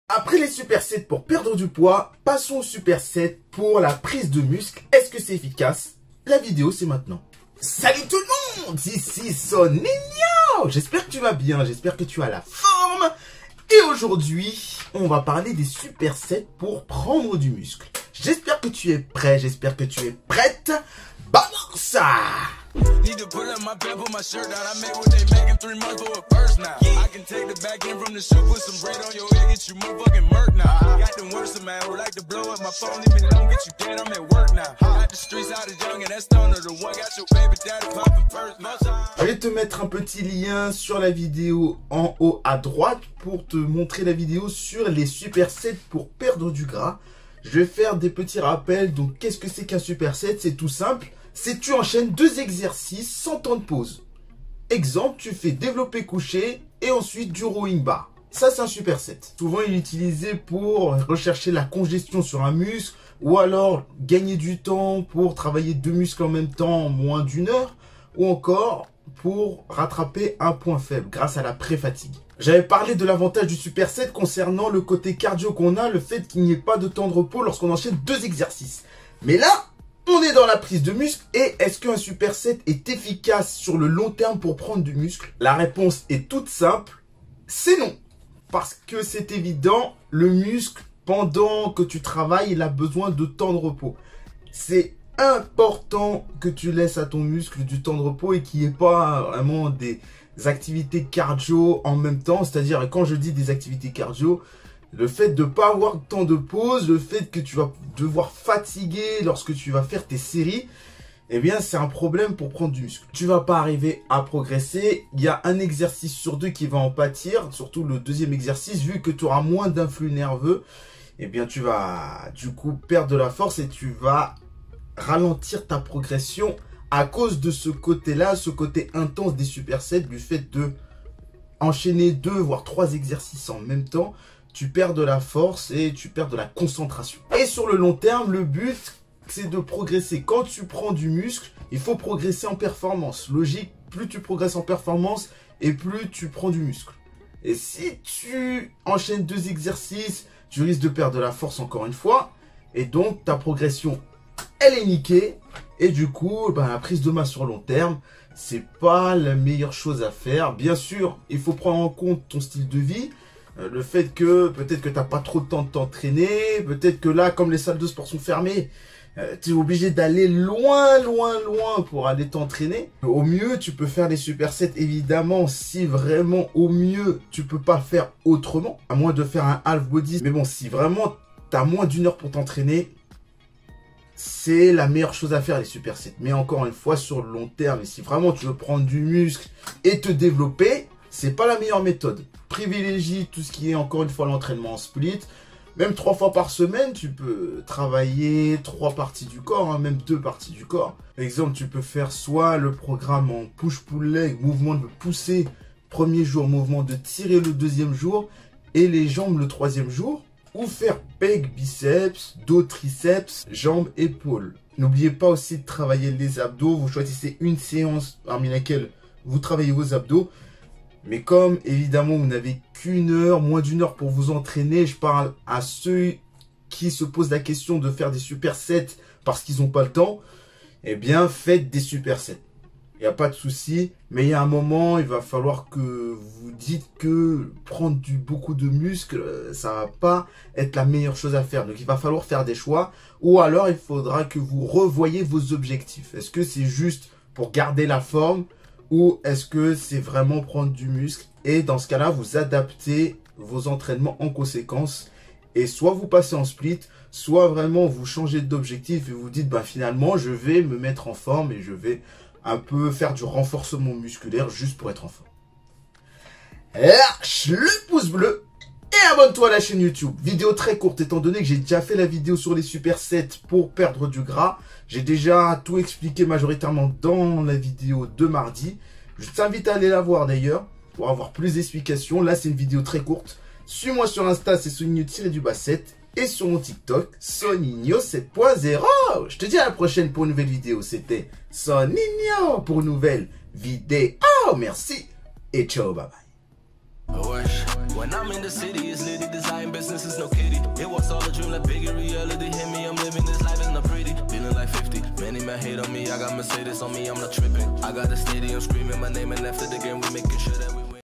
Après les supersets pour perdre du poids, passons aux supersets pour la prise de muscle. Est-ce que c'est efficace? La vidéo, c'est maintenant. Salut tout le monde, ici Soninho. J'espère que tu vas bien, j'espère que tu as la forme. Et aujourd'hui, on va parler des supersets pour prendre du muscle. J'espère que tu es prêt, j'espère que tu es prête. Balance ça! Need to pull up my pants, put my shirt down. I made what they make in 3 months for a first now. I can take the back end from the shoe, put some bread on your head, get you motherfucking murk now. Got them worse, man, who like to blow up my phone, leave me alone, get you dead, I'm at work now. Got the streets out of young and that's under the one, got your baby daddy poppin' first now. Je vais te mettre un petit lien sur la vidéo en haut à droite pour te montrer la vidéo sur les supersets pour perdre du gras. Je vais faire des petits rappels. Donc, qu'est-ce que c'est qu'un superset? C'est tout simple. C'est tu enchaînes 2 exercices sans temps de pause. Exemple, tu fais développé couché et ensuite du rowing bar. Ça, c'est un superset. Souvent, il est utilisé pour rechercher la congestion sur un muscle ou alors gagner du temps pour travailler 2 muscles en même temps en moins d'1 heure ou encore pour rattraper un point faible grâce à la pré-fatigue. J'avais parlé de l'avantage du superset concernant le côté cardio qu'on a, le fait qu'il n'y ait pas de temps de repos lorsqu'on enchaîne 2 exercices. Mais là, on est dans la prise de muscle et est-ce qu'un superset est efficace sur le long terme pour prendre du muscle? La réponse est toute simple, c'est non. Parce que c'est évident, le muscle, pendant que tu travailles, il a besoin de temps de repos. C'est important que tu laisses à ton muscle du temps de repos et qu'il n'y ait pas vraiment des activités cardio en même temps. C'est-à-dire, quand je dis des activités cardio, le fait de ne pas avoir de temps de pause, le fait que tu vas devoir fatiguer lorsque tu vas faire tes séries, eh bien, c'est un problème pour prendre du muscle. Tu vas pas arriver à progresser. Il y a un exercice sur 2 qui va en pâtir, surtout le deuxième exercice, vu que tu auras moins d'influx nerveux, eh bien, tu vas du coup perdre de la force et tu vas ralentir ta progression à cause de ce côté-là, ce côté intense des supersets, du fait de enchaîner 2 voire 3 exercices en même temps. Tu perds de la force et tu perds de la concentration. Et sur le long terme, le but, c'est de progresser. Quand tu prends du muscle, il faut progresser en performance. Logique, plus tu progresses en performance et plus tu prends du muscle. Et si tu enchaînes 2 exercices, tu risques de perdre de la force encore une fois. Et donc, ta progression, elle est niquée. Et du coup, la prise de masse sur long terme, c'est pas la meilleure chose à faire. Bien sûr, il faut prendre en compte ton style de vie. Le fait que peut-être que tu n'as pas trop de temps de t'entraîner, peut-être que là, comme les salles de sport sont fermées, tu es obligé d'aller loin pour aller t'entraîner. Au mieux, tu peux faire des supersets, évidemment, si vraiment au mieux, tu peux pas faire autrement, à moins de faire un half body. Mais bon, si vraiment tu as moins d'1 heure pour t'entraîner, c'est la meilleure chose à faire, les supersets. Mais encore une fois, sur le long terme, et si vraiment tu veux prendre du muscle et te développer, c'est pas la meilleure méthode. Privilégie tout ce qui est encore une fois l'entraînement en split. Même 3 fois par semaine, tu peux travailler 3 parties du corps, même 2 parties du corps. Par exemple, tu peux faire soit le programme en push-pull-leg, mouvement de pousser, premier jour, mouvement de tirer le deuxième jour, et les jambes le 3e jour. Ou faire pec, biceps, dos, triceps, jambes, épaules. N'oubliez pas aussi de travailler les abdos. Vous choisissez une séance parmi laquelle vous travaillez vos abdos. Mais comme, évidemment, vous n'avez qu'1 heure, moins d'1 heure pour vous entraîner, je parle à ceux qui se posent la question de faire des supersets parce qu'ils n'ont pas le temps, eh bien, faites des supersets. Il n'y a pas de souci, mais il y a un moment, il va falloir que vous dites que prendre beaucoup de muscles, ça va pas être la meilleure chose à faire. Donc, il va falloir faire des choix, ou alors il faudra que vous revoyiez vos objectifs. Est-ce que c'est juste pour garder la forme? Ou est-ce que c'est vraiment prendre du muscle? Et dans ce cas-là, vous adaptez vos entraînements en conséquence. Et soit vous passez en split, soit vraiment vous changez d'objectif et vous dites, finalement, je vais me mettre en forme et je vais un peu faire du renforcement musculaire juste pour être en forme. Lâche le pouce bleu et abonne-toi à la chaîne YouTube. Vidéo très courte étant donné que j'ai déjà fait la vidéo sur les supersets pour perdre du gras. J'ai déjà tout expliqué majoritairement dans la vidéo de mardi. Je t'invite à aller la voir d'ailleurs pour avoir plus d'explications. Là, c'est une vidéo très courte. Suis-moi sur Insta, c'est Soninho-7 et sur mon TikTok, Soninho 7.0. Je te dis à la prochaine pour une nouvelle vidéo. C'était Soninho pour une nouvelle vidéo. Merci et ciao, bye bye. When I'm in the city, it's litty, design business is no kitty. It was all a dream, like bigger reality hit me. I'm living this life, it's not pretty. Feeling like 50, many men hate on me. I got Mercedes on me, I'm not tripping. I got a stadium screaming my name, and after the game, we making sure that we